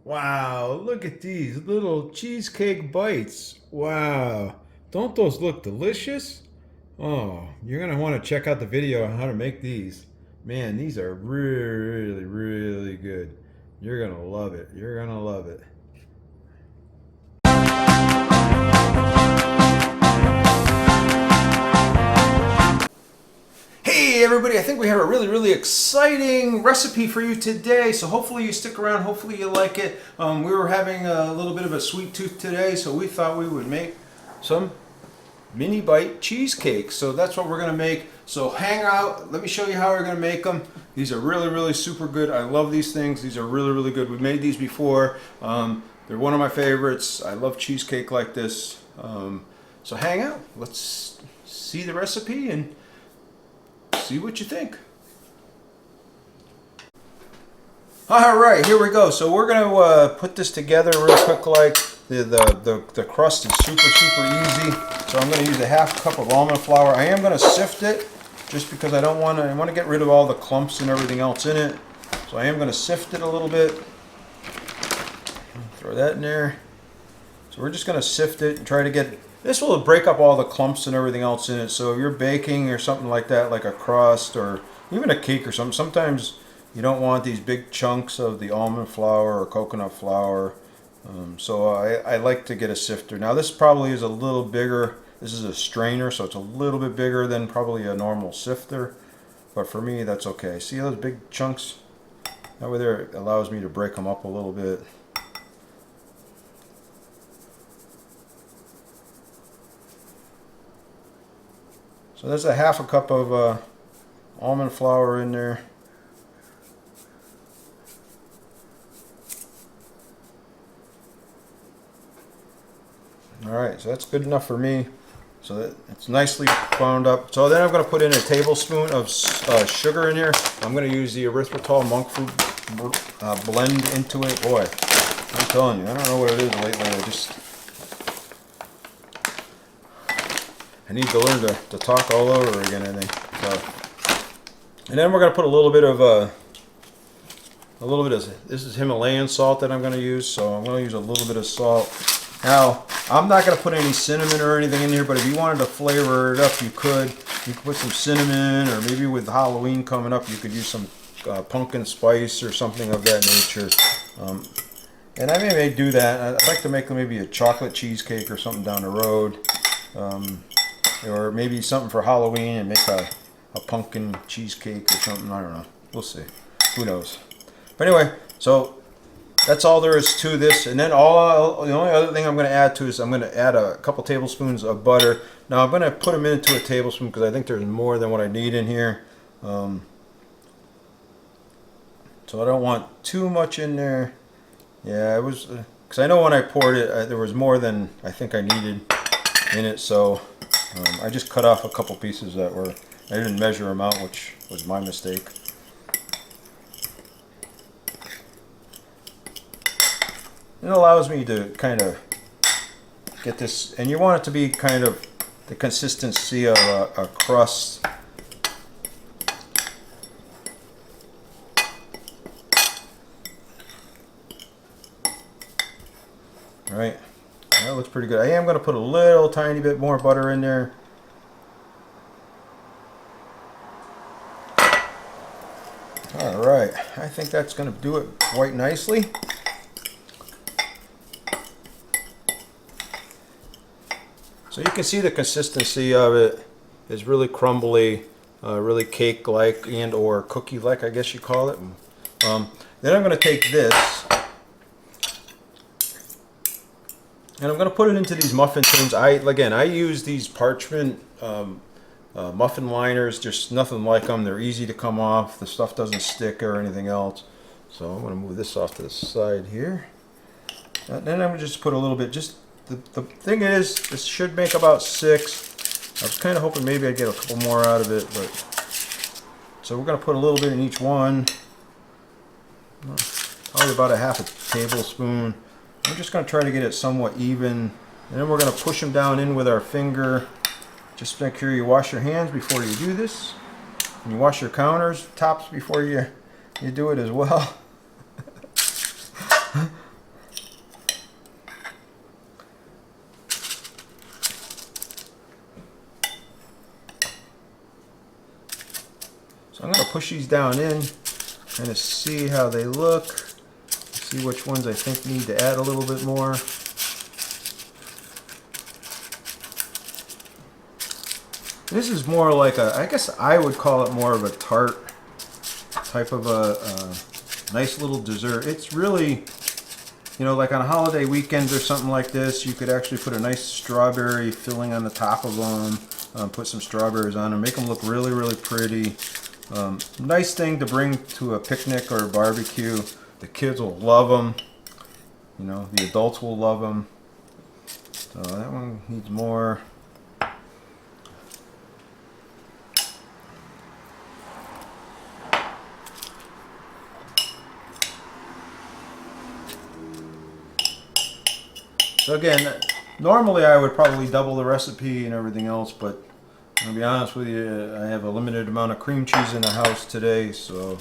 Wow, look at these little cheesecake bites. Wow. Don't those look delicious? Oh, you're going to want to check out the video on how to make these. Man, these are really, really good. You're going to love it. You're going to love it. Hey everybody, I think we have a really exciting recipe for you today, so hopefully you stick around, hopefully you like it. We were having a little bit of a sweet tooth today, so we thought we would make some mini bite cheesecakes. So that's what we're going to make. So hang out, let me show you how we're going to make them. These are really super good. I love these things. These are really good. We've made these before. They're one of my favorites. I love cheesecake like this. So hang out, let's see the recipe and see what you think. All right, here we go. So we're gonna put this together real quick. Like the crust is super easy. So I'm gonna use a half cup of almond flour. I am gonna sift it just because I want to get rid of all the clumps and everything else in it. So I am gonna sift it a little bit. Throw that in there. So we're just gonna sift it and try to get. This will break up all the clumps and everything else in it. So if you're baking or something like that, like a crust or even a cake or something, sometimes you don't want these big chunks of the almond flour or coconut flour. So I like to get a sifter. Now this probably is a little bigger. This is a strainer, so it's a little bit bigger than probably a normal sifter. But for me, that's okay. See those big chunks? That way there, it allows me to break them up a little bit. So there's a half a cup of almond flour in there. Alright, so that's good enough for me. So that it's nicely wound up. So then I'm going to put in a tablespoon of sugar in here. I'm going to use the erythritol monk fruit blend into it. Boy, I'm telling you, I don't know what it is lately. I need to learn to talk all over again, I think. So, and then we're going to put a little bit of this is Himalayan salt that I'm going to use. So I'm going to use a little bit of salt. Now, I'm not going to put any cinnamon or anything in here, but if you wanted to flavor it up, you could. You could put some cinnamon, or maybe with Halloween coming up, you could use some pumpkin spice or something of that nature. And I may do that. I'd like to make maybe a chocolate cheesecake or something down the road. Or maybe something for Halloween and make a pumpkin cheesecake or something. I don't know. We'll see. Who knows? But anyway, so that's all there is to this. And then the only other thing I'm going to add to is I'm going to add a couple tablespoons of butter. Now I'm going to put them into a tablespoon because I think there's more than what I need in here. So I don't want too much in there. Yeah, it was because I know when I poured it, there was more than I think I needed in it. So I just cut off a couple pieces that were, I didn't measure them out, which was my mistake. It allows me to kind of get this, and you want it to be kind of the consistency of a crust. All right, that looks pretty good. I am going to put a little tiny bit more butter in there. All right, I think that's going to do it quite nicely. So you can see the consistency of it is really crumbly, really cake-like and or cookie-like, I guess you call it. Then I'm going to take this and I'm going to put it into these muffin tins. I use these parchment muffin liners, just nothing like them. They're easy to come off. The stuff doesn't stick or anything else. So I'm going to move this off to the side here. And then I'm going to just put a little bit, the thing is, this should make about 6. I was kind of hoping maybe I'd get a couple more out of it, but so we're going to put a little bit in each one. Probably about a half a tablespoon. I'm just going to try to get it somewhat even, and then we're going to push them down in with our finger. Just make sure you wash your hands before you do this, and you wash your counters tops before you do it as well. push these down in, kind of see how they look, see which ones I think need to add a little bit more. This is more like a, I guess I would call it more of a tart type of a nice little dessert. It's really, you know, like on holiday weekends or something like this, you could actually put a nice strawberry filling on the top of them, put some strawberries on them, make them look really, really pretty. Nice thing to bring to a picnic or a barbecue. The kids will love them. You know, the adults will love them. So that one needs more. So again, normally I would probably double the recipe and everything else, but I'll be honest with you, I have a limited amount of cream cheese in the house today, so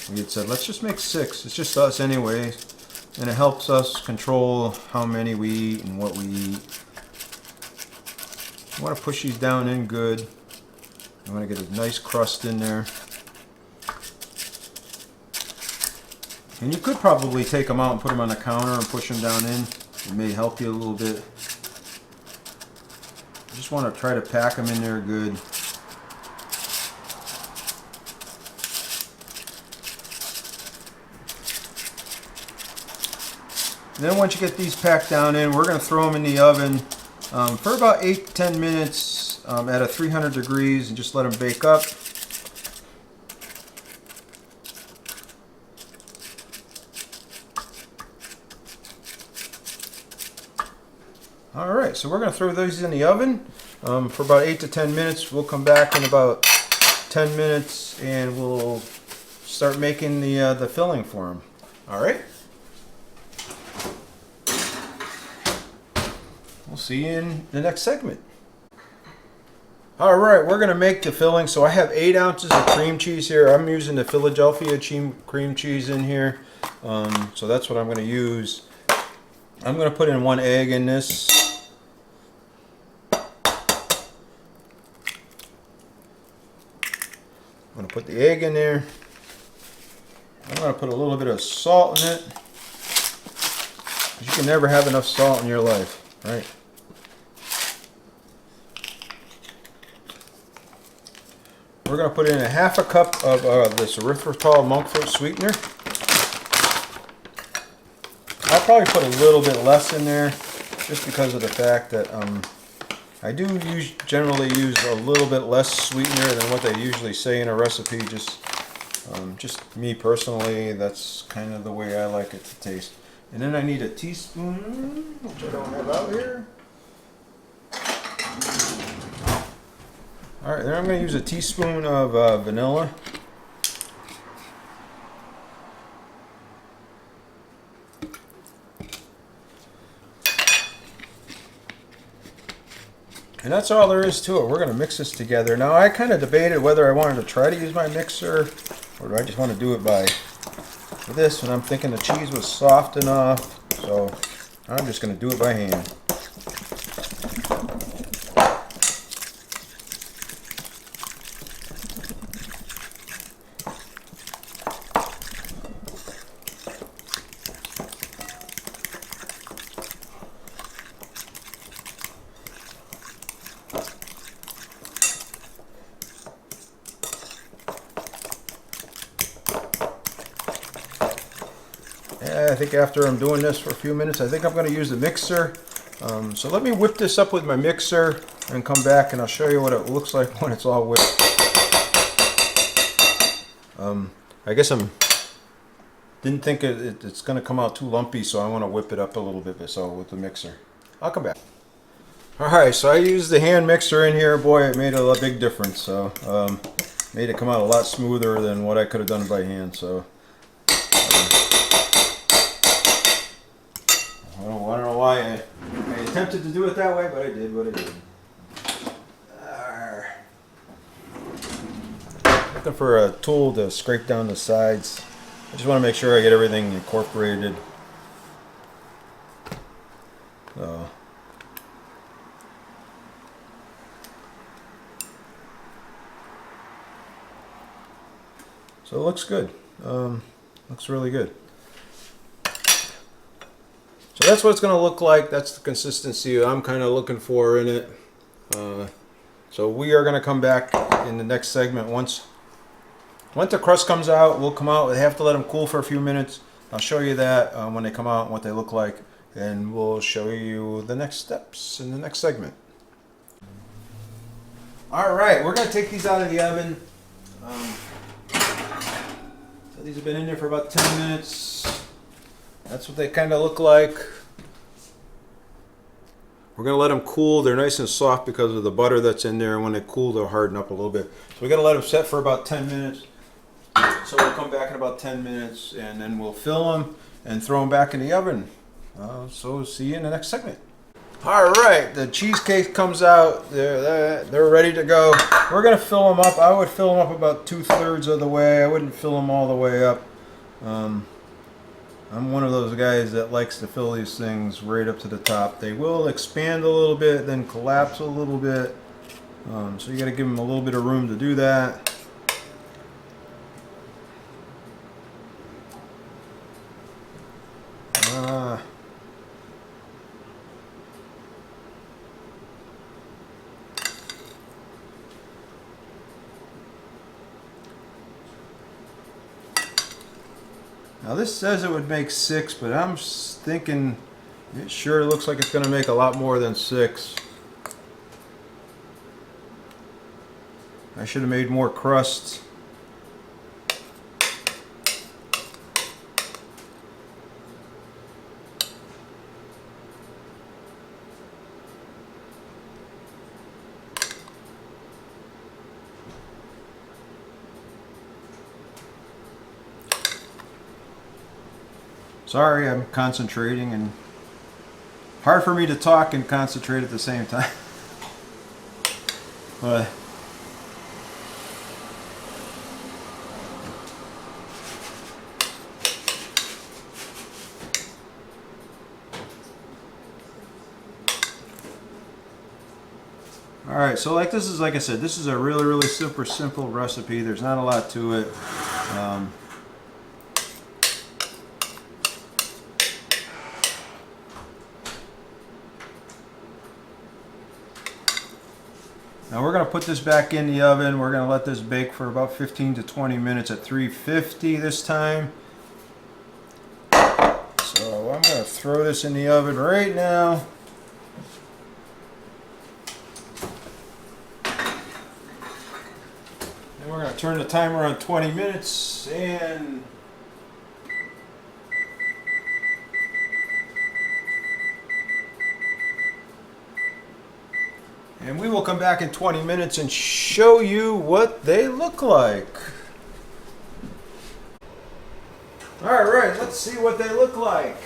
we had said let's just make 6. It's just us anyway, and it helps us control how many we eat and what we eat. I want to push these down in good. I want to get a nice crust in there. And you could probably take them out and put them on the counter and push them down in. It may help you a little bit. I just want to try to pack them in there good. And then once you get these packed down in, we're going to throw them in the oven for about 8 to 10 minutes at a 300 degrees and just let them bake up. Alright, so we're going to throw these in the oven for about 8 to 10 minutes. We'll come back in about 10 minutes and we'll start making the filling for them. Alright? We'll see you in the next segment. Alright, we're going to make the filling. So I have 8 ounces of cream cheese here. I'm using the Philadelphia cream cheese in here. So that's what I'm going to use. I'm going to put in 1 egg in this. I'm going to put the egg in there. I'm going to put a little bit of salt in it. You can never have enough salt in your life, right? We're going to put in a ½ cup of this erythritol monk fruit sweetener. I'll probably put a little bit less in there just because of the fact that I do generally use a little bit less sweetener than what they usually say in a recipe. Just me personally, that's kind of the way I like it to taste. And then I need a teaspoon, which I don't have out here. Alright, then I'm going to use a teaspoon of vanilla. And that's all there is to it. We're going to mix this together. Now, I kind of debated whether I wanted to try to use my mixer or do I just want to do it by this. And I'm thinking the cheese was soft enough, so I'm just going to do it by hand. I think after I'm doing this for a few minutes, I think I'm going to use the mixer. So let me whip this up with my mixer and come back and I'll show you what it looks like when it's all whipped. I guess didn't think it's going to come out too lumpy, so I want to whip it up a little bit with the mixer. I'll come back. Alright, so I used the hand mixer in here. Boy, it made a big difference. So made it come out a lot smoother than what I could have done by hand. So I don't know why I attempted to do it that way, but I did what I did. Looking for a tool to scrape down the sides. I just want to make sure I get everything incorporated. So. So it looks good. Looks really good. So that's what it's going to look like. That's the consistency I'm kind of looking for in it. So we are going to come back in the next segment. Once the crust comes out, we'll come out. We have to let them cool for a few minutes. I'll show you that when they come out and what they look like. And we'll show you the next steps in the next segment. All right, we're going to take these out of the oven. So these have been in there for about 10 minutes. That's what they kind of look like. We're going to let them cool. They're nice and soft because of the butter that's in there. And when they cool, they'll harden up a little bit. So we're going to let them set for about 10 minutes. So we'll come back in about 10 minutes and then we'll fill them and throw them back in the oven. So see you in the next segment. All right, the cheesecake comes out. They're ready to go. We're going to fill them up. I would fill them up about 2/3 of the way. I wouldn't fill them all the way up. I'm one of those guys that likes to fill these things right up to the top. They will expand a little bit, then collapse a little bit. So you got to give them a little bit of room to do that. Now this says it would make 6, but I'm thinking it sure looks like it's going to make a lot more than 6. I should have made more crusts. Sorry, I'm concentrating and hard for me to talk and concentrate at the same time. But all right, so like this is, like I said, this is a really super simple recipe. There's not a lot to it. Now we're going to put this back in the oven. We're going to let this bake for about 15 to 20 minutes at 350 this time. So I'm going to throw this in the oven right now. And we're going to turn the timer on 20 minutes and we will come back in 20 minutes and show you what they look like. All right, let's see what they look like.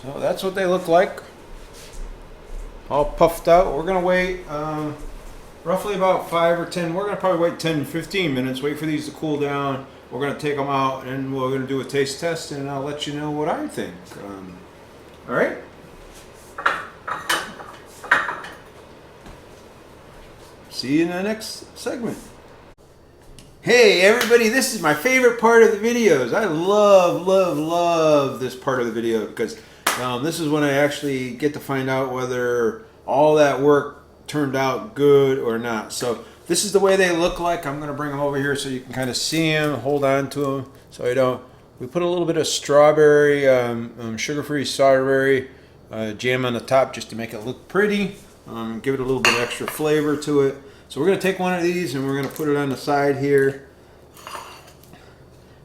So that's what they look like. All puffed out. We're going to wait roughly about 5 or 10. We're going to probably wait 10 to 15 minutes, wait for these to cool down. We're going to take them out and we're going to do a taste test and I'll let you know what I think. All right? See you in the next segment. Hey everybody, this is my favorite part of the videos. I love this part of the video because this is when I actually get to find out whether all that work turned out good or not. So this is the way they look like. I'm going to bring them over here so you can kind of see them, hold on to them so I don't. We put a little bit of strawberry, sugar-free strawberry jam on the top just to make it look pretty, give it a little bit of extra flavor to it. So we're going to take one of these and we're going to put it on the side here.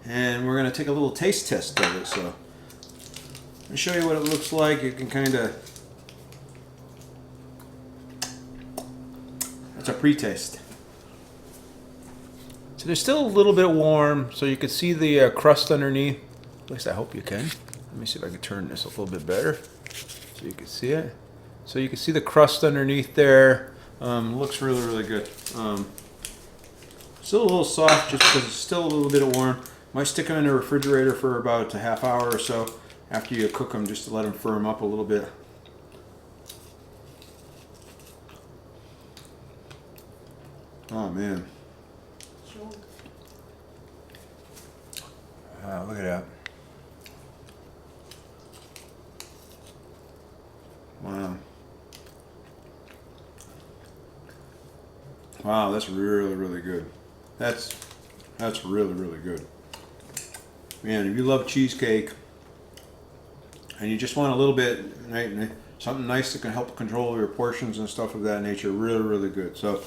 And we're going to take a little taste test of it. So I'll show you what it looks like. You can kind of, that's a pre-taste. So they're still a little bit warm, so you can see the crust underneath. At least I hope you can. Let me see if I can turn this a little bit better so you can see it. So you can see the crust underneath there. Looks really good. Still a little soft just because it's still a little bit warm. Might stick them in the refrigerator for about a half hour or so after you cook them just to let them firm up a little bit. Oh man. Wow, look at that. Wow. Wow, that's really, really good. That's really, really good. Man, if you love cheesecake and you just want a little bit, right, something nice that can help control your portions and stuff of that nature, really, really good. So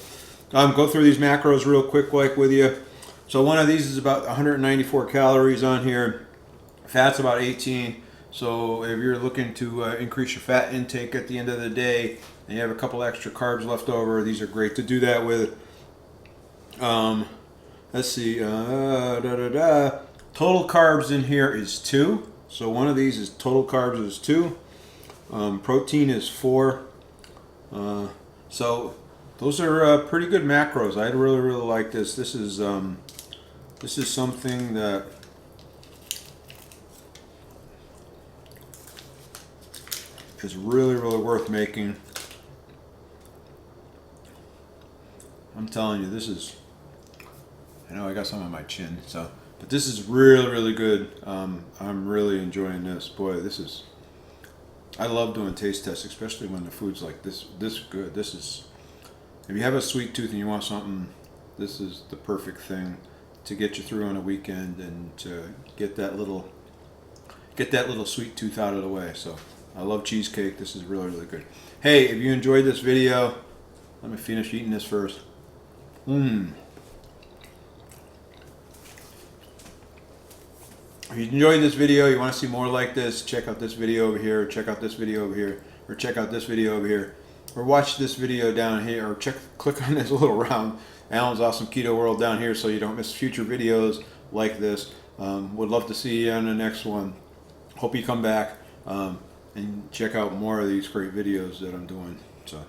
go through these macros real quick like with you. So one of these is about 194 calories on here. Fat's about 18. So if you're looking to increase your fat intake at the end of the day and you have a couple extra carbs left over, these are great to do that with. Let's see. Total carbs in here is 2. So one of these is total carbs is 2. Protein is 4. So those are pretty good macros. I really, really like this. This is something that is really, really worth making. I'm telling you, this is. I know I got some on my chin, so. But this is really, really good. I'm really enjoying this. Boy, this is. I love doing taste tests, especially when the food's like this good. This is. If you have a sweet tooth and you want something, this is the perfect thing to get you through on a weekend and to get that little sweet tooth out of the way. So I love cheesecake. This is really, really good. Hey, if you enjoyed this video, let me finish eating this first. If you enjoyed this video, you want to see more like this, check out this video over here, check out this video over here, or check out this video over here, or watch this video down here, or click on this little round Alan's Awesome Keto World down here so you don't miss future videos like this. Would love to see you on the next one. Hope you come back and check out more of these great videos that I'm doing. So.